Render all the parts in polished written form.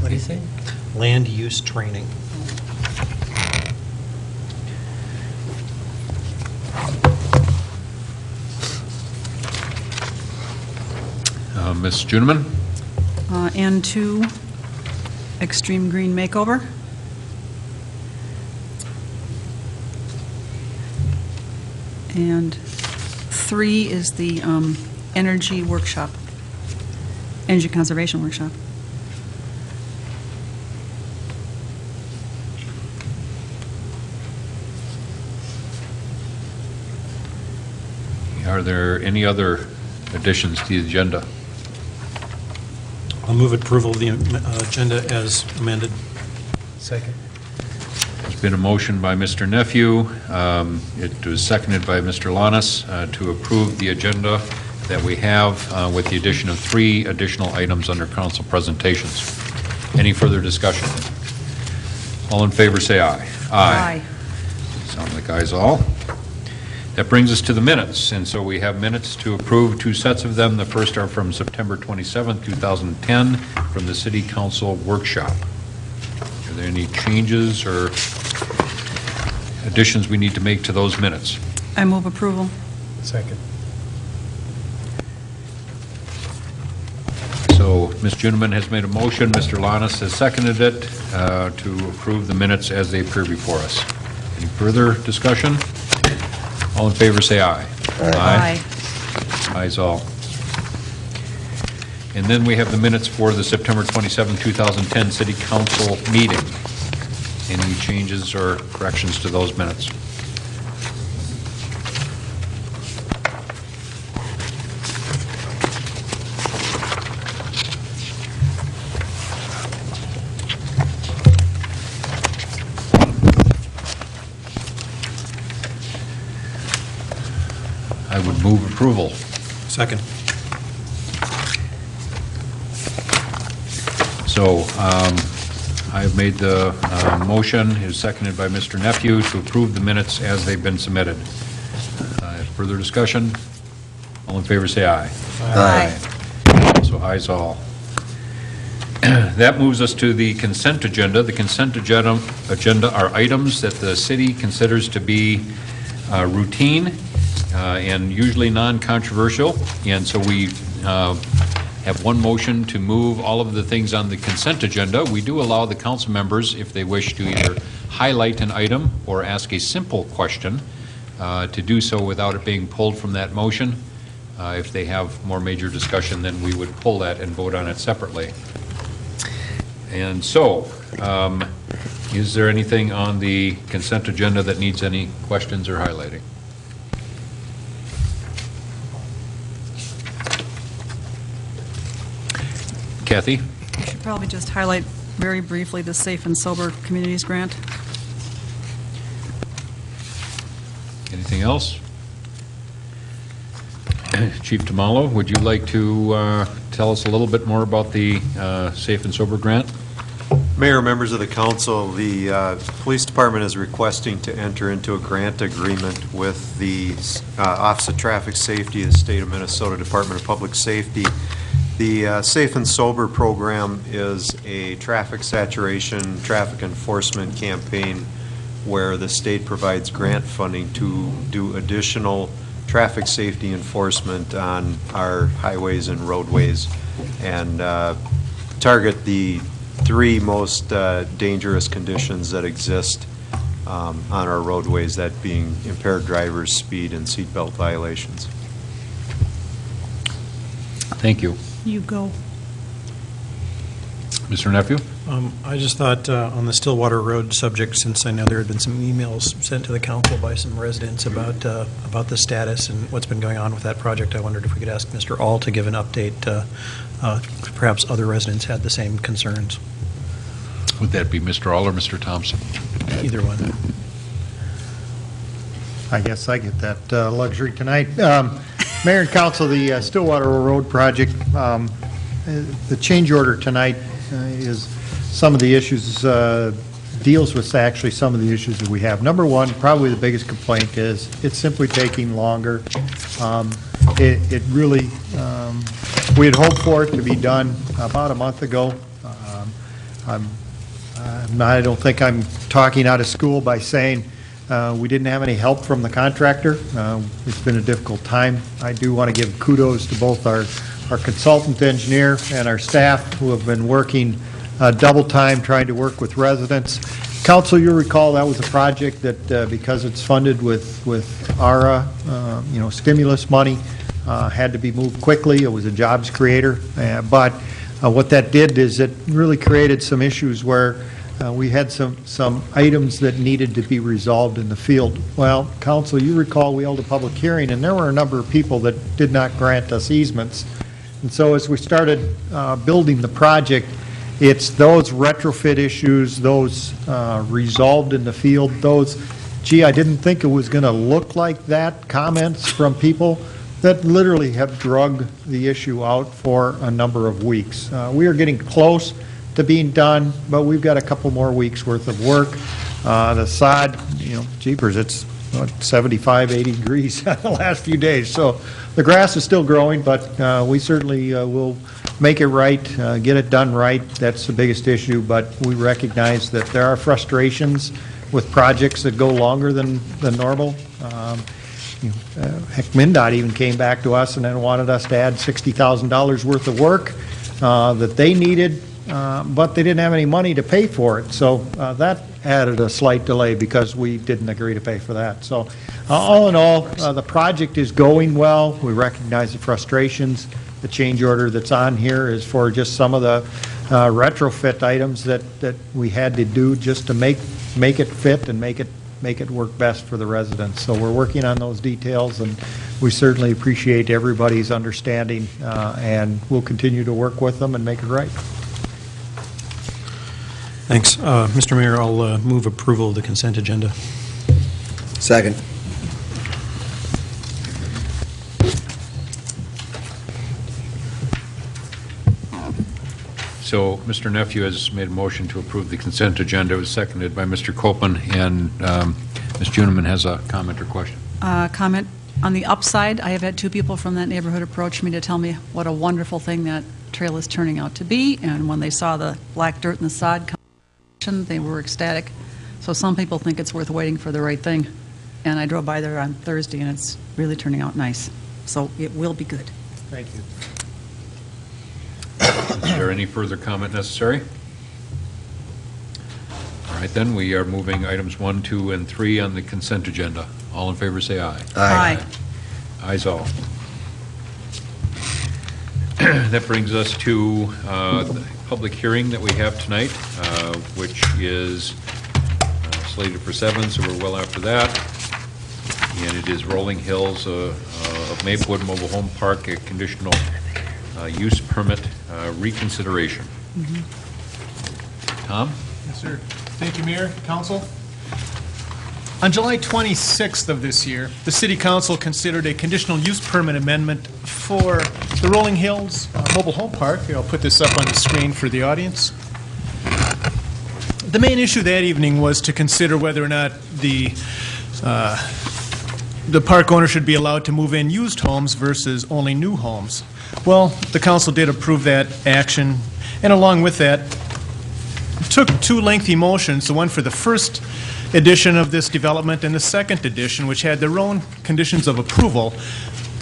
What do you say? Land use training. Ms. Juneman? N2, extreme green makeover. And 3 is the energy workshop, energy conservation workshop. Are there any other additions to the agenda? I'll move approval of the agenda as amended. Second. There's been a motion by Mr. Nephew. It was seconded by Mr. Lanas to approve the agenda that we have with the addition of 3 additional items under council presentations. Any further discussion? All in favor say aye. Aye. Sound like ayes all. That brings us to the minutes, and so we have minutes to approve, 2 sets of them. The first are from September 27th, 2010, from the City Council workshop. Are there any changes or additions we need to make to those minutes? I move approval. Second. So Ms. Juneman has made a motion, Mr. Lanas has seconded it to approve the minutes as they appear before us. Any further discussion? All in favor say aye. Aye. Ayes all. And then we have the minutes for the September 27, 2010 City Council meeting. Any changes or corrections to those minutes? I would move approval. Second. So I have made the motion, it is seconded by Mr. Nephew, to approve the minutes as they've been submitted. Further discussion? All in favor say aye. Aye. So ayes all. That moves us to the consent agenda. The consent agenda are items that the city considers to be routine and usually non-controversial, and so we have one motion to move all of the things on the consent agenda. We do allow the council members, if they wish to either highlight an item or ask a simple question, to do so without it being pulled from that motion. If they have more major discussion, then we would pull that and vote on it separately. And so, is there anything on the consent agenda that needs any questions or highlighting? Kathy? I should probably just highlight very briefly the Safe and Sober Communities Grant. Anything else? Chief Tamalo, would you like to tell us a little bit more about the Safe and Sober Grant? Mayor, members of the council, the police department is requesting to enter into a grant agreement with the Office of Traffic Safety of the State of Minnesota Department of Public Safety. The Safe and Sober program is a traffic saturation, traffic enforcement campaign where the state provides grant funding to do additional traffic safety enforcement on our highways and roadways and target the 3 most dangerous conditions that exist on our roadways, that being impaired drivers, speed, and seatbelt violations. Thank you. You go. Mr. Nephew? I just thought on the Stillwater Road subject, since I know there had been some emails sent to the council by some residents about the status and what's been going on with that project, I wondered if we could ask Mr. All to give an update. Perhaps other residents had the same concerns. Would that be Mr. All or Mr. Thompson? Either one. I guess I get that luxury tonight. Mayor and Council, the Stillwater Road project, the change order tonight is some of the issues, deals with actually some of the issues that we have. Number one, probably the biggest complaint is it's simply taking longer. It really, we had hoped for it to be done about a month ago. I don't think I'm talking out of school by saying we didn't have any help from the contractor. It's been a difficult time. I do want to give kudos to both our consultant engineer and our staff who have been working double time trying to work with residents. Council, you'll recall that was a project that because it's funded with ARA, stimulus money, had to be moved quickly. It was a jobs creator, but what that did is it really created some issues where we had some items that needed to be resolved in the field. Well, Council, you recall we held a public hearing, and there were a number of people that did not grant us easements. And so as we started building the project, it's those retrofit issues, those resolved in the field, those, gee, I didn't think it was going to look like that, comments from people that literally have drug the issue out for a number of weeks. We are getting close to being done, but we've got a couple more weeks worth of work. The sod, jeepers, it's 75, 80 degrees the last few days. So the grass is still growing, but we certainly will make it right, get it done right. That's the biggest issue, but we recognize that there are frustrations with projects that go longer than normal. Heck, MnDOT even came back to us and then wanted us to add $60,000 worth of work that they needed, but they didn't have any money to pay for it. So that added a slight delay because we didn't agree to pay for that. So all in all, the project is going well. We recognize the frustrations. The change order that's on here is for just some of the retrofit items that we had to do just to make it fit and make it work best for the residents. So we're working on those details, and we certainly appreciate everybody's understanding, and we'll continue to work with them and make it right. Thanks. Mr. Mayor, I'll move approval of the consent agenda. Second. So Mr. Nephew has made a motion to approve the consent agenda. It was seconded by Mr. Copeland, and Ms. Juniman has a comment or question. Comment on the upside, I have had two people from that neighborhood approach me to tell me what a wonderful thing that trail is turning out to be, and when they saw the black dirt and the sod combination, they were ecstatic. So some people think it's worth waiting for the right thing, and I drove by there on Thursday, and it's really turning out nice. So it will be good. Thank you. Is there any further comment necessary? All right, then, we are moving items 1, 2, and 3 on the consent agenda. All in favor, say aye. Aye. Ayes all. That brings us to the public hearing that we have tonight, which is slated for 7, so we're well after that. And it is Rolling Hills of Maplewood Mobile Home Park, a conditional use permit reconsideration. Tom? Yes, sir. Thank you, Mayor, Council. On July 26th of this year, the City Council considered a conditional use permit amendment for the Rolling Hills Mobile Home Park. I'll put this up on the screen for the audience. The main issue that evening was to consider whether or not the park owner should be allowed to move in used homes versus only new homes. Well, the council did approve that action, and along with that, took two lengthy motions, the one for the first edition of this development and the second edition, which had their own conditions of approval.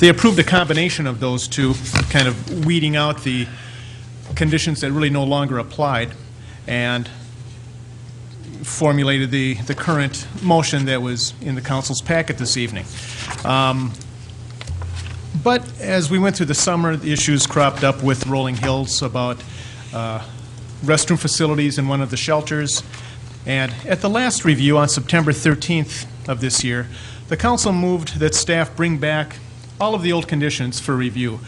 They approved a combination of those two, kind of weeding out the conditions that really no longer applied, and formulated the current motion that was in the council's packet this evening. But as we went through the summer, the issues cropped up with Rolling Hills about restroom facilities in one of the shelters. And at the last review on September 13th of this year, the council moved that staff bring back all of the old conditions for review.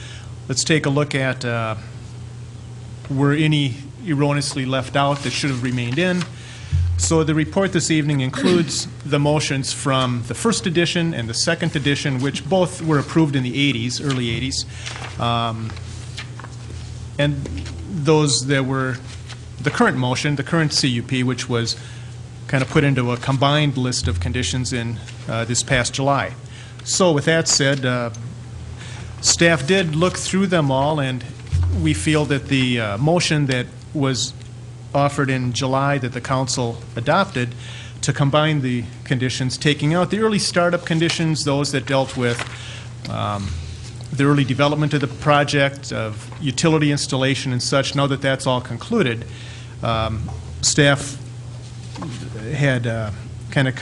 Let's take a look at were any erroneously left out that should have remained in. So the report this evening includes the motions from the first edition and the second edition, which both were approved in the 80s, early 80s. And those that were the current motion, the current CUP, which was kind of put into a combined list of conditions in this past July. So with that said, staff did look through them all, and we feel that the motion that was offered in July that the council adopted to combine the conditions, taking out the early startup conditions, those that dealt with the early development of the project, of utility installation and such. Now that that's all concluded, staff had kind of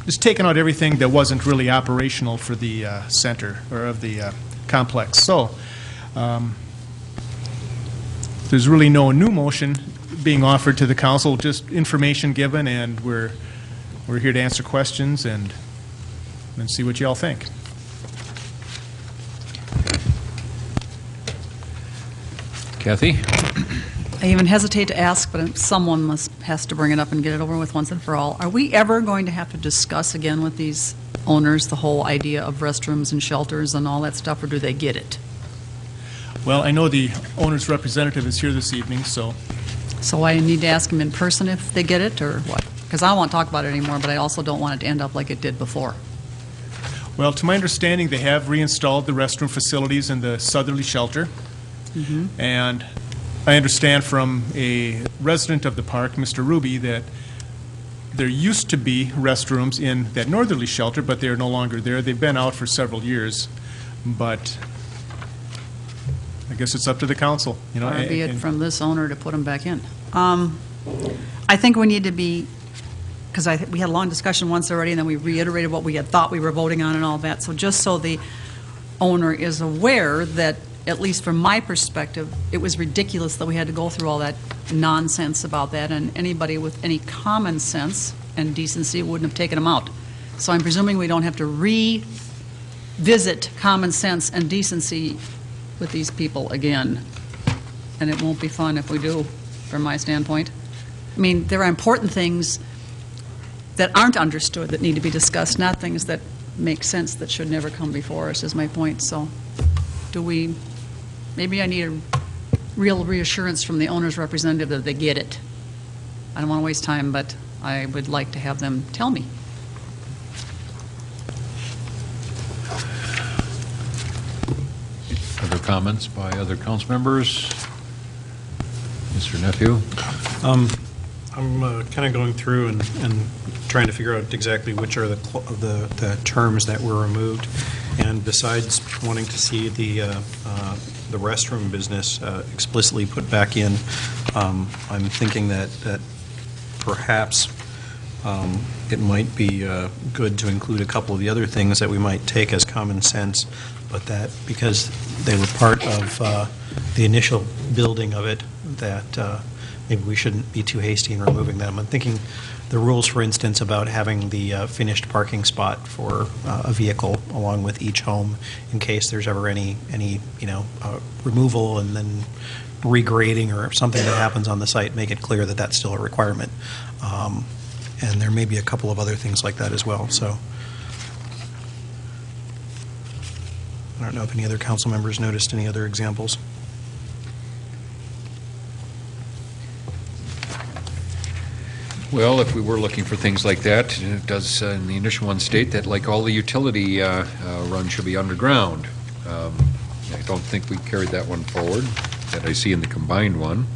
just taken out everything that wasn't really operational for the center or of the complex. So there's really no new motion being offered to the council, just information given, and we're here to answer questions and see what you all think. Kathy? I even hesitate to ask, but someone has to bring it up and get it over with once and for all. Are we ever going to have to discuss again with these owners the whole idea of restrooms and shelters and all that stuff, or do they get it? Well, I know the owner's representative is here this evening, so So I need to ask them in person if they get it, or what? Because I don't want to talk about it anymore, but I also don't want it to end up like it did before. well, to my understanding, they have reinstalled the restroom facilities in the southerly shelter. And I understand from a resident of the park, Mr. Ruby, that there used to be restrooms in that northerly shelter, but they are no longer there. They've been out for several years, but I guess it's up to the council, you know. Or be it and- from this owner to put them back in. I think we need to be, because we had a long discussion once already, and then we reiterated what we had thought we were voting on and all that. So just so the owner is aware that, at least from my perspective, it was ridiculous that we had to go through all that nonsense about that, and anybody with any common sense and decency wouldn't have taken them out. So I'm presuming we don't have to revisit common sense and decency with these people again, and it won't be fun if we do, from my standpoint. I mean, there are important things that aren't understood that need to be discussed, not things that make sense that should never come before us, is my point. So maybe I need a real reassurance from the owner's representative that they get it. I don't want to waste time, but I would like to have them tell me. Other comments by other council members? Mr. Nephew? I'm kind of going through and trying to figure out exactly which are the terms that were removed. And besides wanting to see the restroom business explicitly put back in, I'm thinking that perhaps it might be good to include a couple of the other things that we might take as common sense, but that because they were part of the initial building of it, that maybe we shouldn't be too hasty in removing them. I'm thinking the rules, for instance, about having the finished parking spot for a vehicle along with each home in case there's ever any removal and then regrading or something that happens on the site, make it clear that that's still a requirement. And there may be a couple of other things like that as well. So I don't know if any other council members noticed any other examples. Well, if we were looking for things like that, it does in the initial one state that like all the utility runs should be underground. I don't think we carried that one forward that I see in the combined one.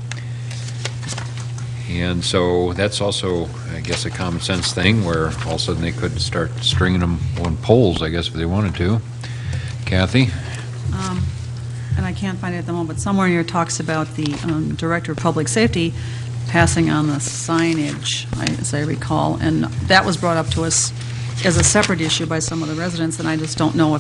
And so that's also, I guess, a common sense thing where all of a sudden they could start stringing them on poles, I guess, if they wanted to. Kathy? And I can't find it at the moment, but somewhere in here talks about the Director of Public Safety passing on the signage, as I recall, and that was brought up to us as a separate issue by some of the residents, and I just don't know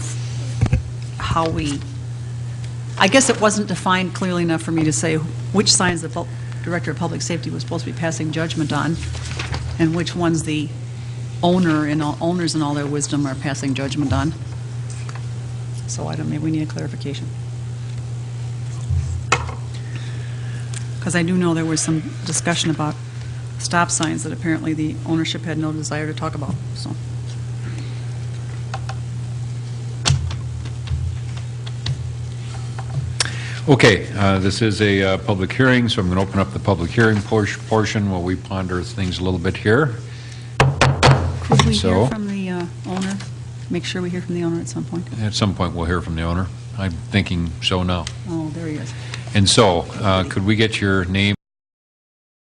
I guess it wasn't defined clearly enough for me to say which signs the Director of Public Safety was supposed to be passing judgment on, and which ones the owners in all their wisdom are passing judgment on. So maybe we need a clarification. Because I do know there was some discussion about stop signs that apparently the ownership had no desire to talk about, so. Okay, this is a public hearing, so I'm going to open up the public hearing portion while we ponder things a little bit here. Could we So- hear from the owner? Make sure we hear from the owner at some point. At some point, we'll hear from the owner. I'm thinking so now. Oh, there he is. And so, could we get your name